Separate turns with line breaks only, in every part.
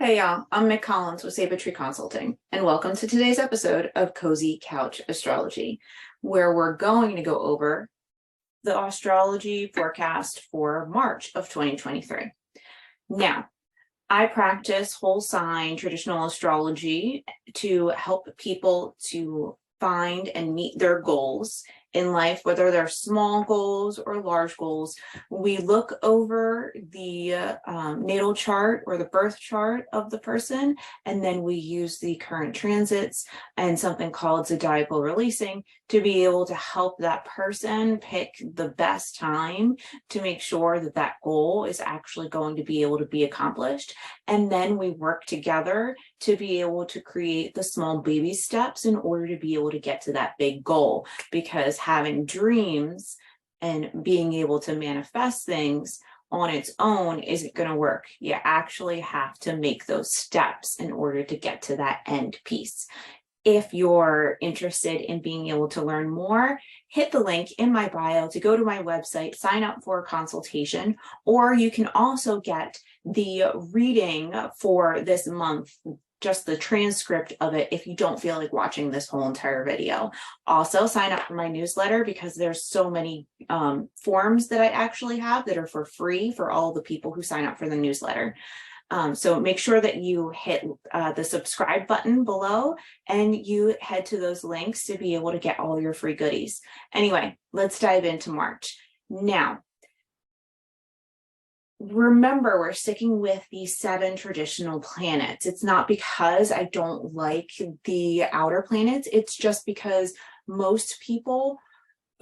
Hey y'all, I'm Mick Collins with Saber Tree Consulting, and welcome to today's episode of Cozy Couch Astrology, where we're going to go over the astrology forecast for March of 2023. Now, I practice whole sign traditional astrology to help people to find and meet their goals in life, whether they're small goals or large goals. We look over the natal chart or the birth chart of the person, and then we use the current transits and something called zodiacal releasing to be able to help that person pick the best time to make sure that that goal is actually going to be able to be accomplished. And then we work together to be able to create the small baby steps in order to be able to get to that big goal, because having dreams and being able to manifest things on its own isn't going to work. You actually have to make those steps in order to get to that end piece. If you're interested in being able to learn more, hit the link in my bio to go to my website, sign up for a consultation, or you can also get the reading for this month, just the transcript of it, if you don't feel like watching this whole entire video. Also, sign up for my newsletter because there's so many forms that I actually have that are for free for all the people who sign up for the newsletter. So make sure that you hit the subscribe button below and you head to those links to be able to get all your free goodies. Anyway, let's dive into March. Now, remember, we're sticking with the 7 traditional planets. It's not because I don't like the outer planets. It's just because most people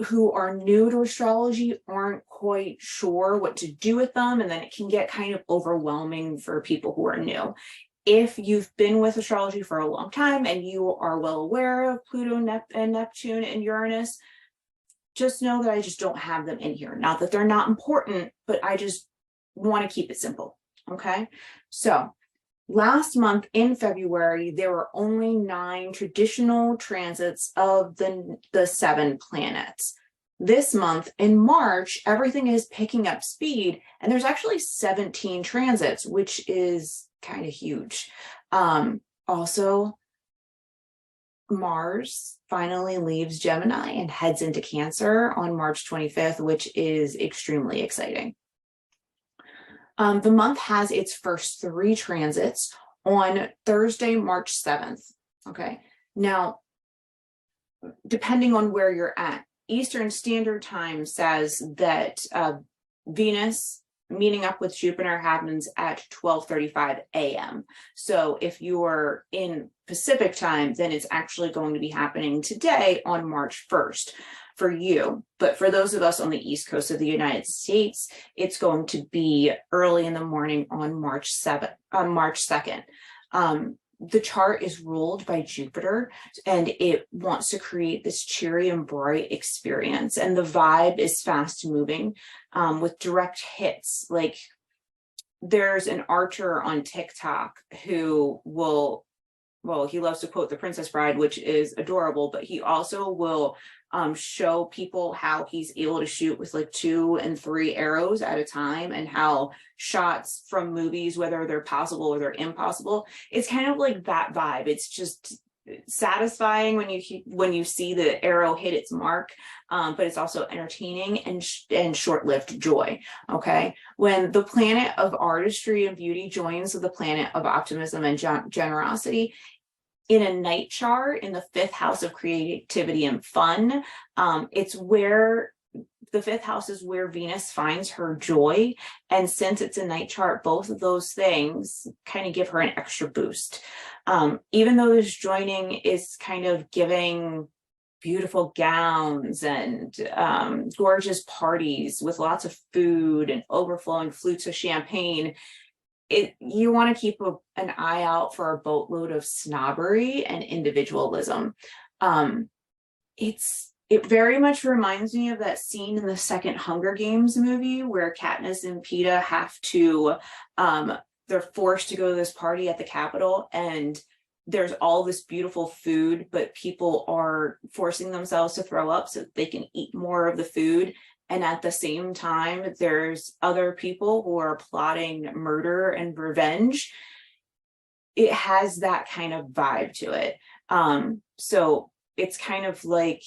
who are new to astrology aren't quite sure what to do with them, and then it can get kind of overwhelming for people who are new. If you've been with astrology for a long time and you are well aware of Pluto and Neptune and Uranus, just know that I just don't have them in here. Not that they're not important, but I just want to keep it simple. Okay, so last month in February, there were only 9 traditional transits of the 7 planets. This month in March, everything is picking up speed, and there's actually 17 transits, which is kind of huge. Also, Mars finally leaves Gemini and heads into Cancer on March 25th, which is extremely exciting. The month has its first 3 transits on Thursday, March 7th. Okay. Now, depending on where you're at, Eastern Standard Time says that Venus meeting up with Jupiter happens at 12:35 a.m. So if you're in Pacific time, then it's actually going to be happening today on March 1st. For you, but for those of us on the East Coast of the United States, it's going to be early in the morning on March 2nd. The chart is ruled by Jupiter, and it wants to create this cheery and bright experience, and the vibe is fast moving with direct hits. Like, there's an archer on TikTok who will, well, he loves to quote The Princess Bride, which is adorable, but he also will show people how he's able to shoot with like 2 and 3 arrows at a time, and how shots from movies, whether they're possible or they're impossible, it's kind of like that vibe. It's just satisfying when you see the arrow hit its mark, but it's also entertaining and short-lived joy. Okay, when the planet of artistry and beauty joins the planet of optimism and generosity in a night chart in the 5th house of creativity and fun, it's where the 5th house is where Venus finds her joy. And since it's a night chart, both of those things kind of give her an extra boost. Even though this joining is kind of giving beautiful gowns and gorgeous parties with lots of food and overflowing flutes of champagne, you want to keep an eye out for a boatload of snobbery and individualism. It very much reminds me of that scene in the second Hunger Games movie where Katniss and Peeta have to, they're forced to go to this party at the Capitol, and there's all this beautiful food, but people are forcing themselves to throw up so that they can eat more of the food. And at the same time, there's other people who are plotting murder and revenge. it has that kind of vibe to it. So it's kind of like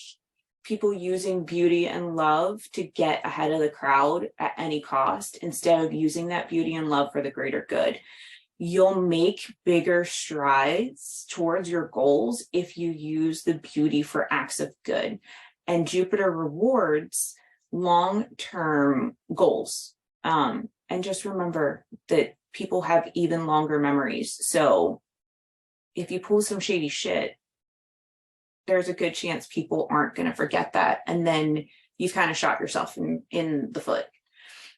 people using beauty and love to get ahead of the crowd at any cost, instead of using that beauty and love for the greater good. You'll make bigger strides towards your goals if you use the beauty for acts of good. And Jupiter rewards long-term goals. And just remember that people have even longer memories. So if you pull some shady shit, there's a good chance people aren't going to forget that. And then you've kind of shot yourself in the foot.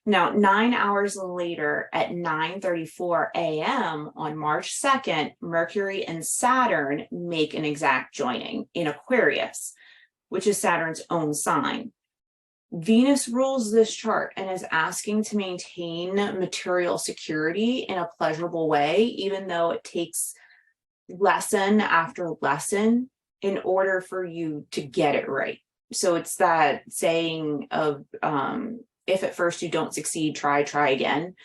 Now, 9 hours later at 9:34 a.m. on March 2nd, Mercury and Saturn make an exact joining in Aquarius, which is Saturn's own sign. Venus rules this chart and is asking to maintain material security in a pleasurable way, even though it takes lesson after lesson in order for you to get it right. So it's that saying of, if at first you don't succeed, try again,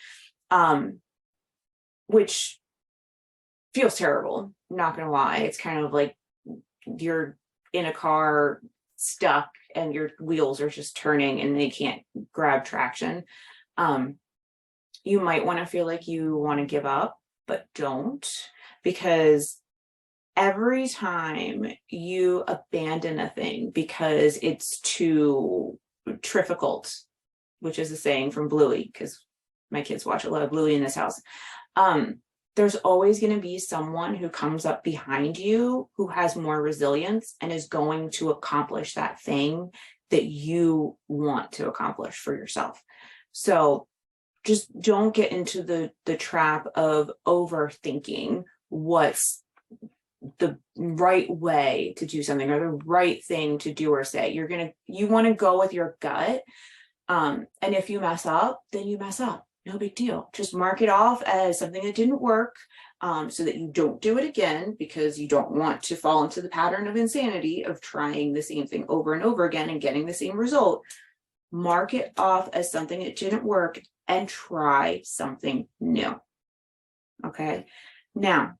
which feels terrible. I'm not going to lie. It's kind of like you're in a car stuck and your wheels are just turning and they can't grab traction. You might want to feel like you want to give up, but don't, because every time you abandon a thing because it's too difficult, which is a saying from Bluey, because my kids watch a lot of Bluey in this house, there's always going to be someone who comes up behind you who has more resilience and is going to accomplish that thing that you want to accomplish for yourself. So just don't get into the trap of overthinking what's the right way to do something or the right thing to do or say. You want to go with your gut. And if you mess up, then you mess up. No big deal. Just mark it off as something that didn't work, so that you don't do it again, because you don't want to fall into the pattern of insanity of trying the same thing over and over again and getting the same result. Mark it off as something that didn't work and try something new. Okay. Now,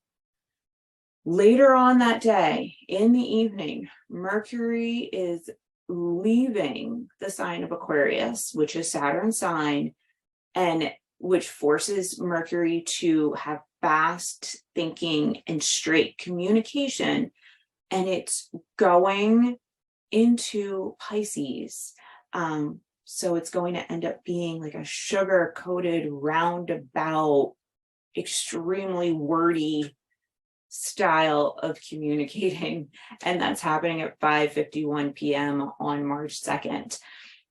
later on that day in the evening, Mercury is leaving the sign of Aquarius, which is Saturn's sign, and which forces Mercury to have fast thinking and straight communication. And it's going into Pisces. So it's going to end up being like a sugar-coated, roundabout, extremely wordy style of communicating. And that's happening at 5:51 p.m. on March 2nd.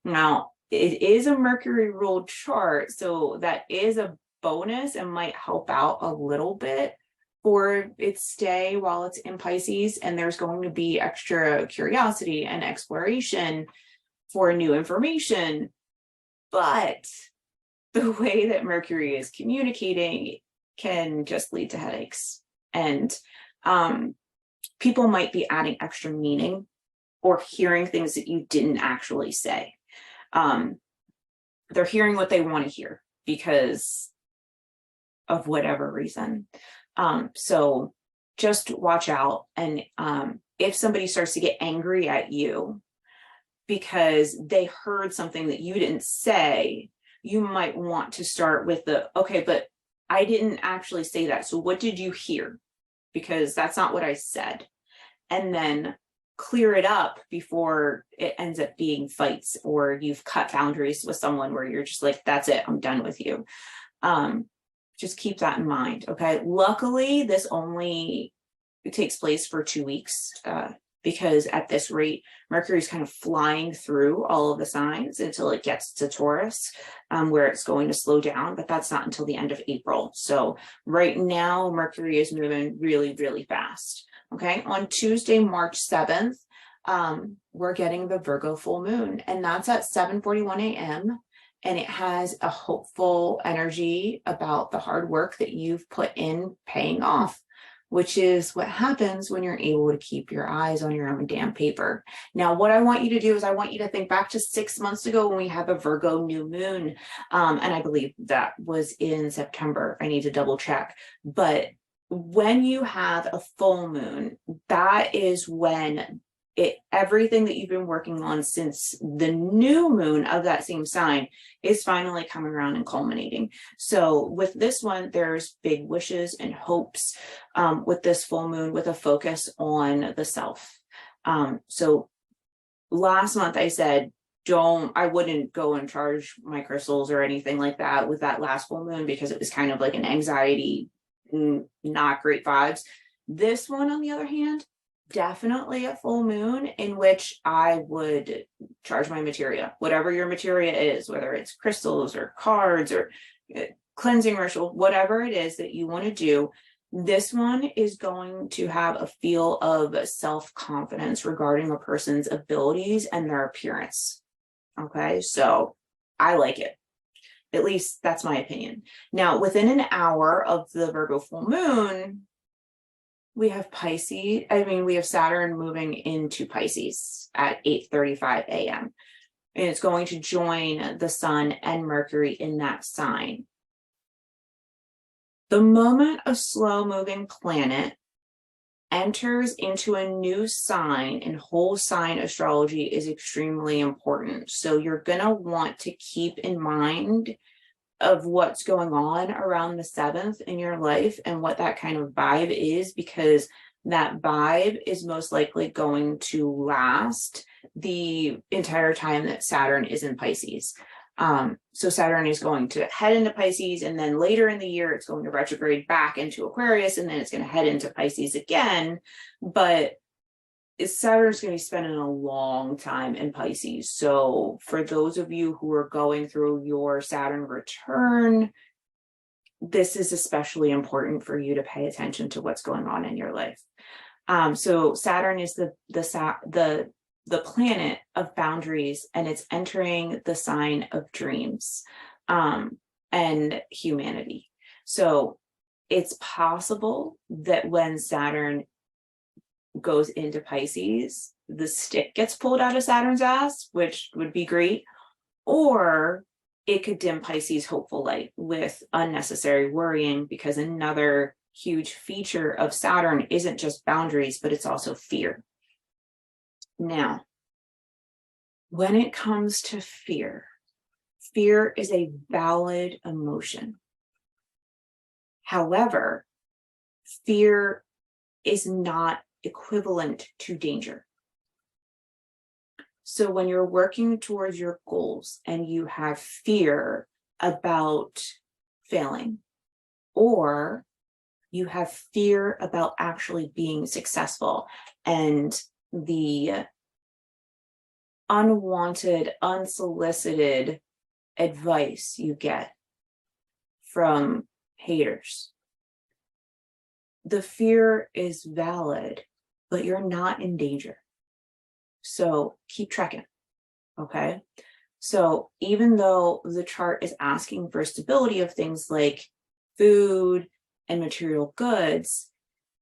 Now, it is a Mercury ruled chart, so that is a bonus and might help out a little bit for its stay while it's in Pisces. And there's going to be extra curiosity and exploration for new information. But the way that Mercury is communicating can just lead to headaches. And people might be adding extra meaning or hearing things that you didn't actually say. They're hearing what they want to hear because of whatever reason. So just watch out. And if somebody starts to get angry at you because they heard something that you didn't say, you might want to start with okay, but I didn't actually say that. So what did you hear? Because that's not what I said. And then clear it up before it ends up being fights, or you've cut boundaries with someone where you're just like, that's it, I'm done with you. Just keep that in mind. Okay. Luckily, this only takes place for 2 weeks, because at this rate, Mercury's kind of flying through all of the signs until it gets to Taurus, where it's going to slow down, but that's not until the end of April. So right now, Mercury is moving really, really fast. Okay. On Tuesday, March 7th, we're getting the Virgo full moon, and that's at 7:41 a.m. And it has a hopeful energy about the hard work that you've put in paying off, which is what happens when you're able to keep your eyes on your own damn paper. Now, what I want you to do is I want you to think back to 6 months ago when we have a Virgo new moon. And I believe that was in September. I need to double check. But when you have a full moon, that is when everything that you've been working on since the new moon of that same sign is finally coming around and culminating. So with this one, there's big wishes and hopes with this full moon, with a focus on the self. So last month I said, I wouldn't go and charge my crystals or anything like that with that last full moon, because it was kind of like an anxiety, not great vibes. This one, on the other hand, definitely a full moon in which I would charge my materia, whatever your materia is, whether it's crystals or cards or cleansing ritual, whatever it is that you want to do. This one is going to have a feel of self-confidence regarding a person's abilities and their appearance. Okay, so I like it. At least that's my opinion. Now, within an hour of the Virgo full moon, we have we have Saturn moving into Pisces at 8:35 a.m. And it's going to join the Sun and Mercury in that sign. The moment a slow-moving planet enters into a new sign, and whole sign astrology is extremely important. So you're going to want to keep in mind of what's going on around the 7th in your life and what that kind of vibe is, because that vibe is most likely going to last the entire time that Saturn is in Pisces. So Saturn is going to head into Pisces, and then later in the year, it's going to retrograde back into Aquarius, and then it's going to head into Pisces again. But Saturn's going to be spending a long time in Pisces. So for those of you who are going through your Saturn return, this is especially important for you to pay attention to what's going on in your life. So Saturn is the planet of boundaries, and it's entering the sign of dreams and humanity. So it's possible that when Saturn goes into Pisces, the stick gets pulled out of Saturn's ass, which would be great, or it could dim Pisces' hopeful light with unnecessary worrying, because another huge feature of Saturn isn't just boundaries, but it's also fear. Now, when it comes to fear, fear is a valid emotion. However, fear is not equivalent to danger. So when you're working towards your goals and you have fear about failing, or you have fear about actually being successful, and the unwanted, unsolicited advice you get from haters, the fear is valid, but you're not in danger. So keep trekking, okay? So even though the chart is asking for stability of things like food and material goods,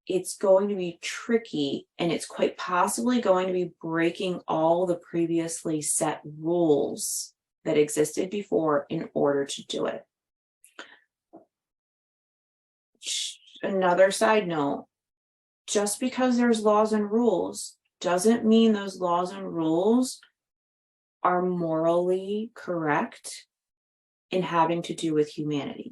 it's going to be tricky, and it's quite possibly going to be breaking all the previously set rules that existed before in order to do it. Another side note, just because there's laws and rules doesn't mean those laws and rules are morally correct in having to do with humanity.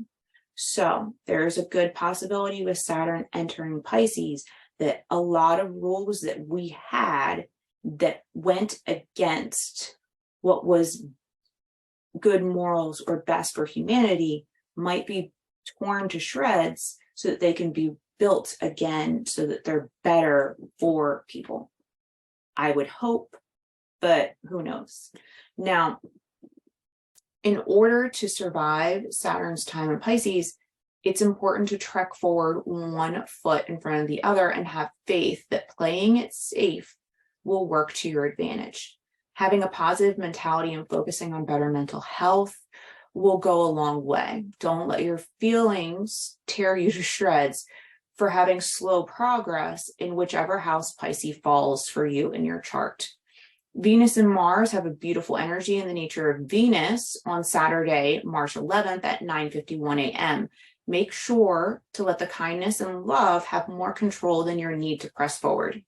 So there's a good possibility with Saturn entering Pisces that a lot of rules that we had that went against what was good morals or best for humanity might be torn to shreds so that they can be built again so that they're better for people. I would hope, but who knows? Now, in order to survive Saturn's time in Pisces, it's important to trek forward one foot in front of the other and have faith that playing it safe will work to your advantage. Having a positive mentality and focusing on better mental health will go a long way. Don't let your feelings tear you to shreds for having slow progress in whichever house Pisces falls for you in your chart. Venus and Mars have a beautiful energy in the nature of Venus on Saturday, March 11th at 9:51 a.m. Make sure to let the kindness and love have more control than your need to press forward.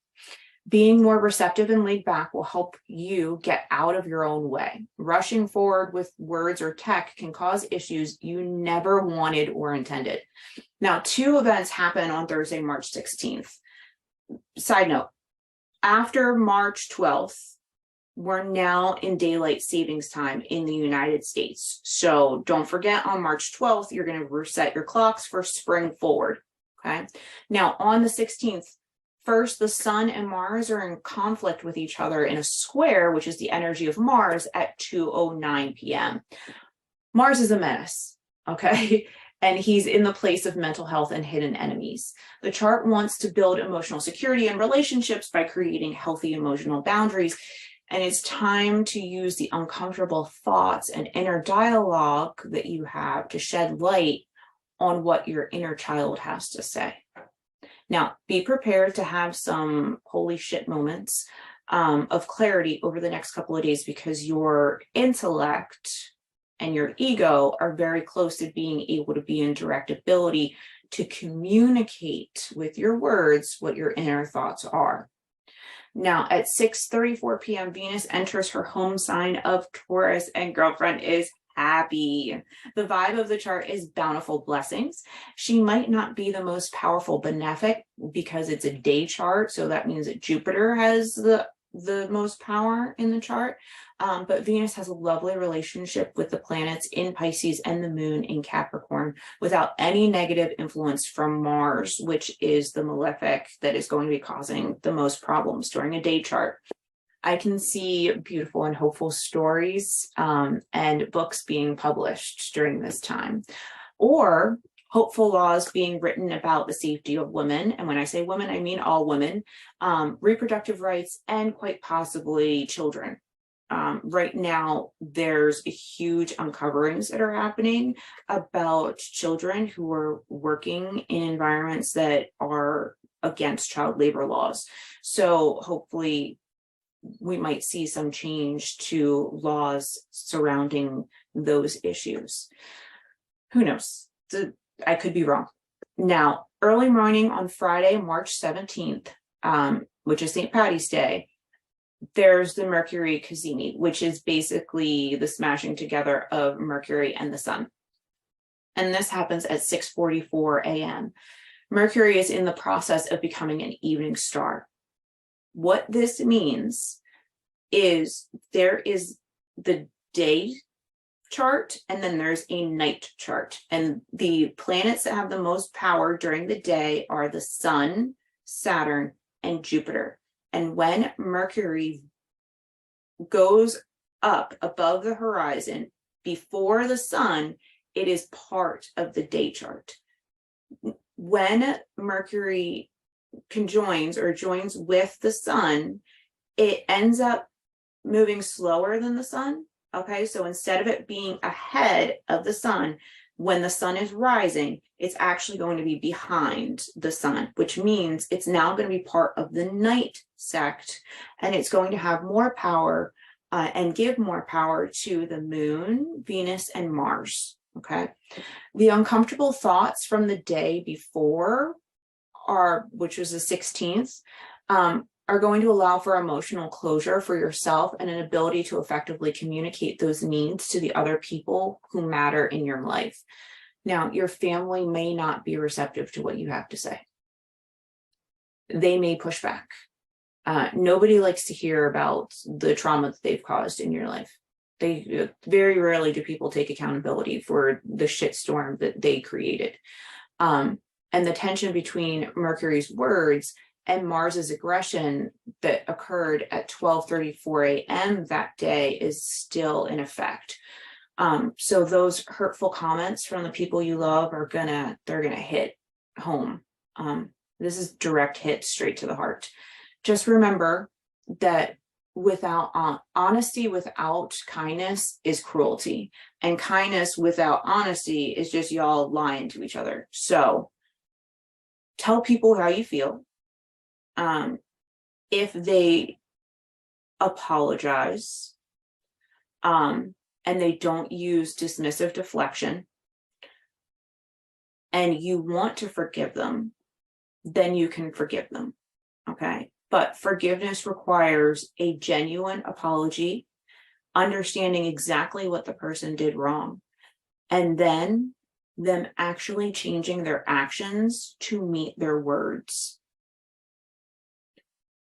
Being more receptive and laid back will help you get out of your own way. Rushing forward with words or tech can cause issues you never wanted or intended. Now, 2 events happen on Thursday, March 16th. Side note, after March 12th, we're now in daylight savings time in the United States. So don't forget, on March 12th, you're going to reset your clocks for spring forward. Okay. Now, on the 16th, first, the sun and Mars are in conflict with each other in a square, which is the energy of Mars, at 2:09 p.m. Mars is a menace. Okay. And he's in the place of mental health and hidden enemies. The chart wants to build emotional security and relationships by creating healthy emotional boundaries. And it's time to use the uncomfortable thoughts and inner dialogue that you have to shed light on what your inner child has to say. Now, be prepared to have some holy shit moments of clarity over the next couple of days, because your intellect and your ego are very close to being able to be in direct ability to communicate with your words what your inner thoughts are. Now, at 6:34 p.m., Venus enters her home sign of Taurus, and girlfriend is happy. The vibe of the chart is bountiful blessings. She might not be the most powerful benefic because it's a day chart, so that means that Jupiter has the most power in the chart. But Venus has a lovely relationship with the planets in Pisces and the moon in Capricorn without any negative influence from Mars, which is the malefic that is going to be causing the most problems during a day chart. I can see beautiful and hopeful stories and books being published during this time, or hopeful laws being written about the safety of women. And when I say women, I mean all women, reproductive rights, and quite possibly children. Right now, there's a huge uncoverings that are happening about children who are working in environments that are against child labor laws. So hopefully we might see some change to laws surrounding those issues. Who knows? I could be wrong. Now, early morning on Friday, March 17th, which is St. Patty's Day, there's the Mercury Cazimi, which is basically the smashing together of Mercury and the sun. And this happens at 6:44 a.m. Mercury is in the process of becoming an evening star. What this means is there is the day chart, and then there's a night chart. And the planets that have the most power during the day are the sun, Saturn, and Jupiter. And when Mercury goes up above the horizon before the sun, it is part of the day chart. When Mercury conjoins or joins with the sun, it ends up moving slower than the sun. Okay, so instead of it being ahead of the sun, when the sun is rising, it's actually going to be behind the sun, which means it's now going to be part of the night sect, and it's going to have more power and give more power to the moon, Venus, and Mars. Okay, the uncomfortable thoughts from the day before, which was the 16th, are going to allow for emotional closure for yourself and an ability to effectively communicate those needs to the other people who matter in your life. Now, your family may not be receptive to what you have to say. They may push back. Nobody likes to hear about the trauma that they've caused in your life. Very rarely do people take accountability for the shitstorm that they created. And the tension between Mercury's words and Mars's aggression that occurred at 12:34 a.m. that day is still in effect. So those hurtful comments from the people you love they're gonna hit home. This is direct hit straight to the heart. Just remember that without honesty, without kindness is cruelty, and kindness without honesty is just y'all lying to each other. So tell people how you feel. If they apologize, and they don't use dismissive deflection, and you want to forgive them, then you can forgive them. Okay. But forgiveness requires a genuine apology, understanding exactly what the person did wrong, and then them actually changing their actions to meet their words.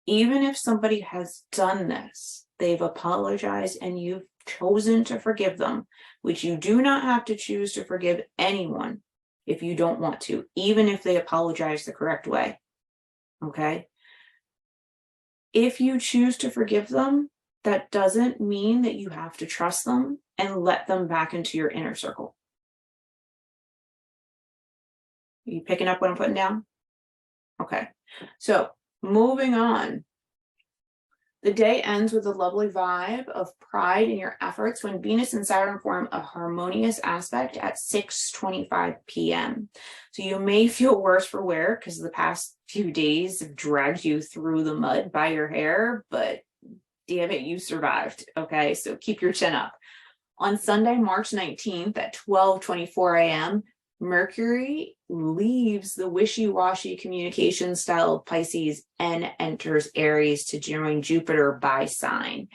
Even if somebody has done this, they've apologized and you've chosen to forgive them, which you do not have to choose to forgive anyone if you don't want to, even if they apologize the correct way. Okay. If you choose to forgive them, that doesn't mean that you have to trust them and let them back into your inner circle. Are you picking up what I'm putting down? Okay. So moving on. The day ends with a lovely vibe of pride in your efforts when Venus and Saturn form a harmonious aspect at 6:25 p.m. So you may feel worse for wear because the past few days have dragged you through the mud by your hair, but damn it, you survived. Okay, so keep your chin up. On Sunday, March 19th at 12:24 a.m., Mercury leaves the wishy-washy communication style of Pisces and enters Aries to join Jupiter by sign.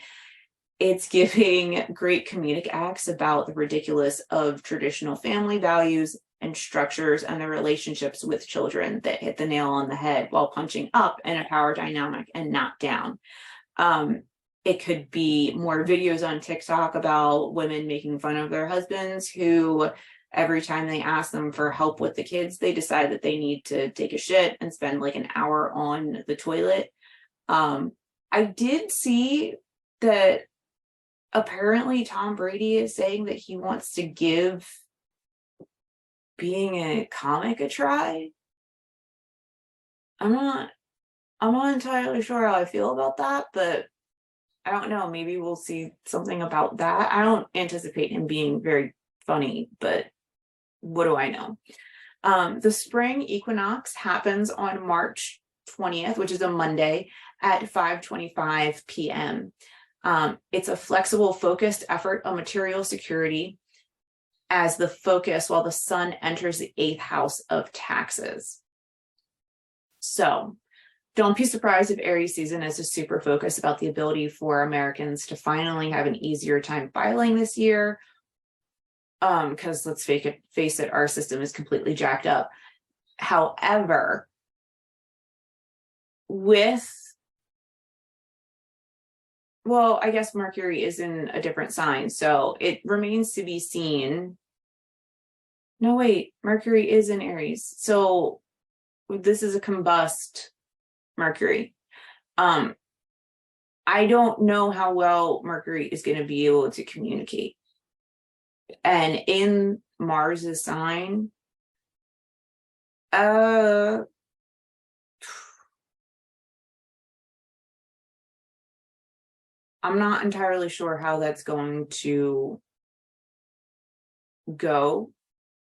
It's giving great comedic acts about the ridiculous of traditional family values and structures and the relationships with children that hit the nail on the head while punching up in a power dynamic and not down. It could be more videos on TikTok about women making fun of their husbands who every time they ask them for help with the kids, they decide that they need to take a shit and spend like an hour on the toilet. I did see that apparently Tom Brady is saying that he wants to give being a comic a try. I'm not entirely sure how I feel about that, but I don't know. Maybe we'll see something about that. I don't anticipate him being very funny, but what do I know? The spring equinox happens on March 20th, which is a Monday at 5:25 p.m. It's a flexible, focused effort on material security as the focus while the sun enters the 8th house of taxes. So don't be surprised if Aries season is a super focus about the ability for Americans to finally have an easier time filing this year. Because let's face it, our system is completely jacked up. However, I guess Mercury is in a different sign, so it remains to be seen. No, wait, Mercury is in Aries. So this is a combust Mercury. I don't know how well Mercury is going to be able to communicate. And in Mars's sign, I'm not entirely sure how that's going to go,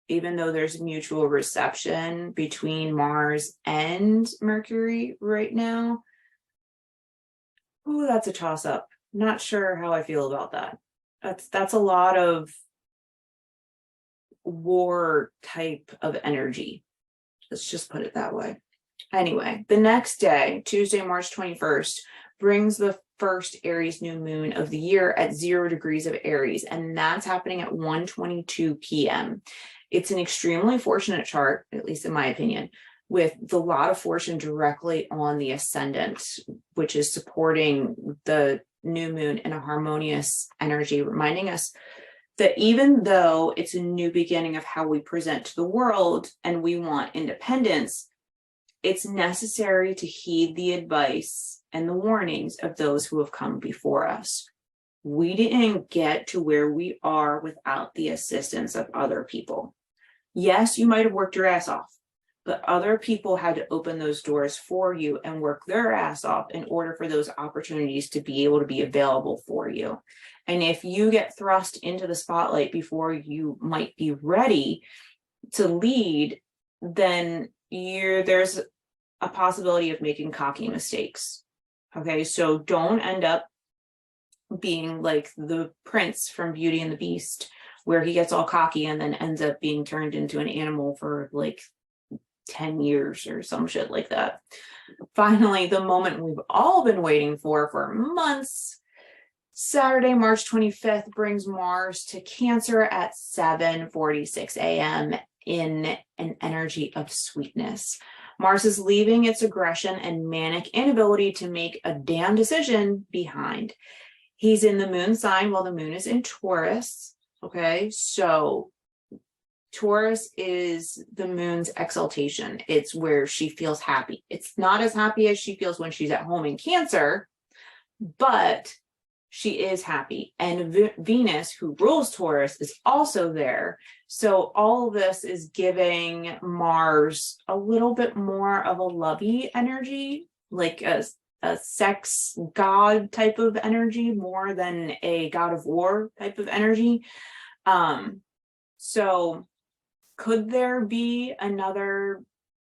even though there's mutual reception between Mars and Mercury right now. Ooh, that's a toss-up. Not sure how I feel about that. That's a lot of war type of energy. Let's just put it that way. Anyway, the next day, Tuesday, March 21st, brings the first Aries new moon of the year at 0 degrees of Aries, and that's happening at 1:22 p.m. It's an extremely fortunate chart, at least in my opinion, with the lot of fortune directly on the ascendant, which is supporting the new moon in a harmonious energy, reminding us that even though it's a new beginning of how we present to the world and we want independence, it's necessary to heed the advice and the warnings of those who have come before us. We didn't get to where we are without the assistance of other people. Yes, you might have worked your ass off, but other people had to open those doors for you and work their ass off in order for those opportunities to be able to be available for you. And if you get thrust into the spotlight before you might be ready to lead, then there's a possibility of making cocky mistakes. Okay, so don't end up being like the prince from Beauty and the Beast, where he gets all cocky and then ends up being turned into an animal for like 10 years or some shit like that. Finally, the moment we've all been waiting for months. Saturday, March 25th brings Mars to Cancer at 7:46 a.m. in an energy of sweetness. Mars is leaving its aggression and manic inability to make a damn decision behind. He's in the moon sign while the moon is in Taurus. Okay, so Taurus is the moon's exaltation. It's where she feels happy. It's not as happy as she feels when she's at home in Cancer, but she is happy. And Venus, who rules Taurus, is also there. So all of this is giving Mars a little bit more of a lovey energy, like a sex god type of energy, more than a god of war type of energy. So could there be another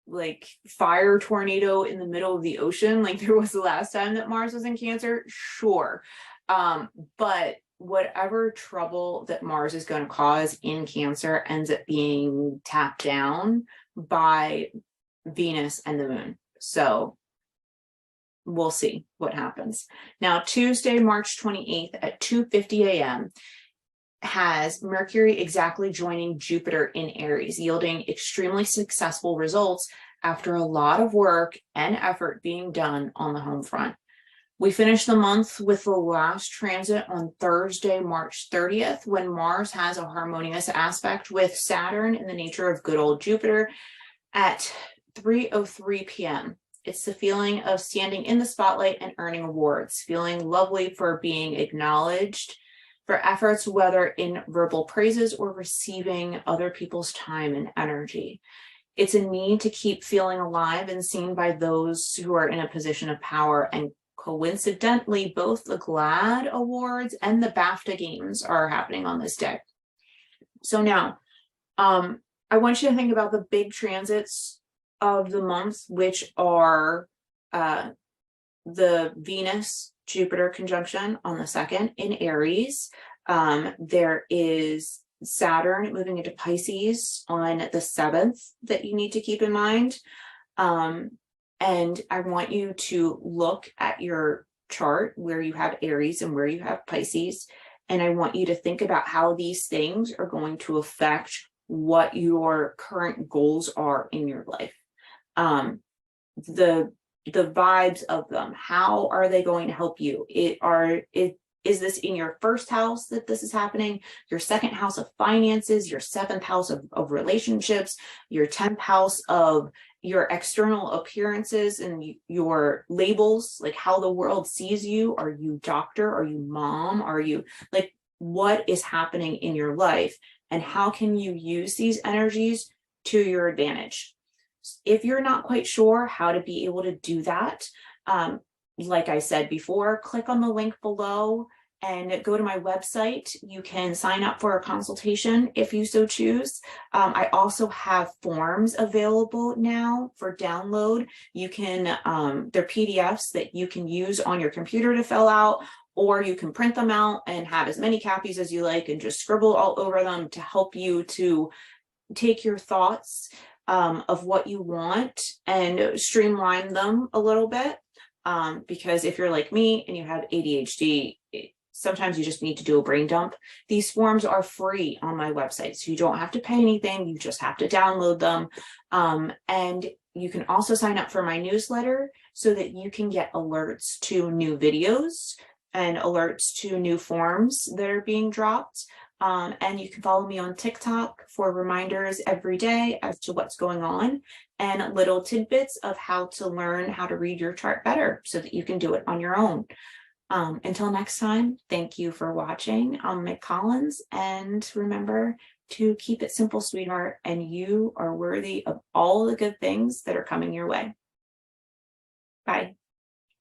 like fire tornado in the middle of the ocean like there was the last time that Mars was in Cancer? Sure. But whatever trouble that Mars is going to cause in Cancer ends up being tapped down by Venus and the moon. So we'll see what happens. Now, Tuesday, March 28th at 2:50 a.m. has Mercury exactly joining Jupiter in Aries, yielding extremely successful results after a lot of work and effort being done on the home front. We finish the month with the last transit on Thursday, March 30th, when Mars has a harmonious aspect with Saturn in the nature of good old Jupiter at 3:03 p.m. It's the feeling of standing in the spotlight and earning awards, feeling lovely for being acknowledged for efforts, whether in verbal praises or receiving other people's time and energy. It's a need to keep feeling alive and seen by those who are in a position of power. And coincidentally, both the GLAAD Awards and the BAFTA Games are happening on this day. So now, I want you to think about the big transits of the month, which are the Venus-Jupiter conjunction on the 2nd in Aries. There is Saturn moving into Pisces on the 7th that you need to keep in mind. And I want you to look at your chart where you have Aries and where you have Pisces. And I want you to think about how these things are going to affect what your current goals are in your life. The vibes of them, how are they going to help you? Is this in your first house that this is happening, your second house of finances, your 7th house of relationships, your 10th house of your external appearances and your labels, like how the world sees you? Are you doctor? Are you mom? Are you like, what is happening in your life? And how can you use these energies to your advantage? If you're not quite sure how to be able to do that, like I said before, click on the link below and go to my website. You can sign up for a consultation if you so choose. I also have forms available now for download. You can, they're PDFs that you can use on your computer to fill out, or you can print them out and have as many copies as you like and just scribble all over them to help you to take your thoughts of what you want and streamline them a little bit. Because if you're like me and you have ADHD, sometimes you just need to do a brain dump. These forms are free on my website, so you don't have to pay anything. You just have to download them. And you can also sign up for my newsletter so that you can get alerts to new videos and alerts to new forms that are being dropped. And you can follow me on TikTok for reminders every day as to what's going on and little tidbits of how to learn how to read your chart better so that you can do it on your own. Until next time, thank you for watching. I'm Mick Collins, and remember to keep it simple, sweetheart, and you are worthy of all the good things that are coming your way. Bye.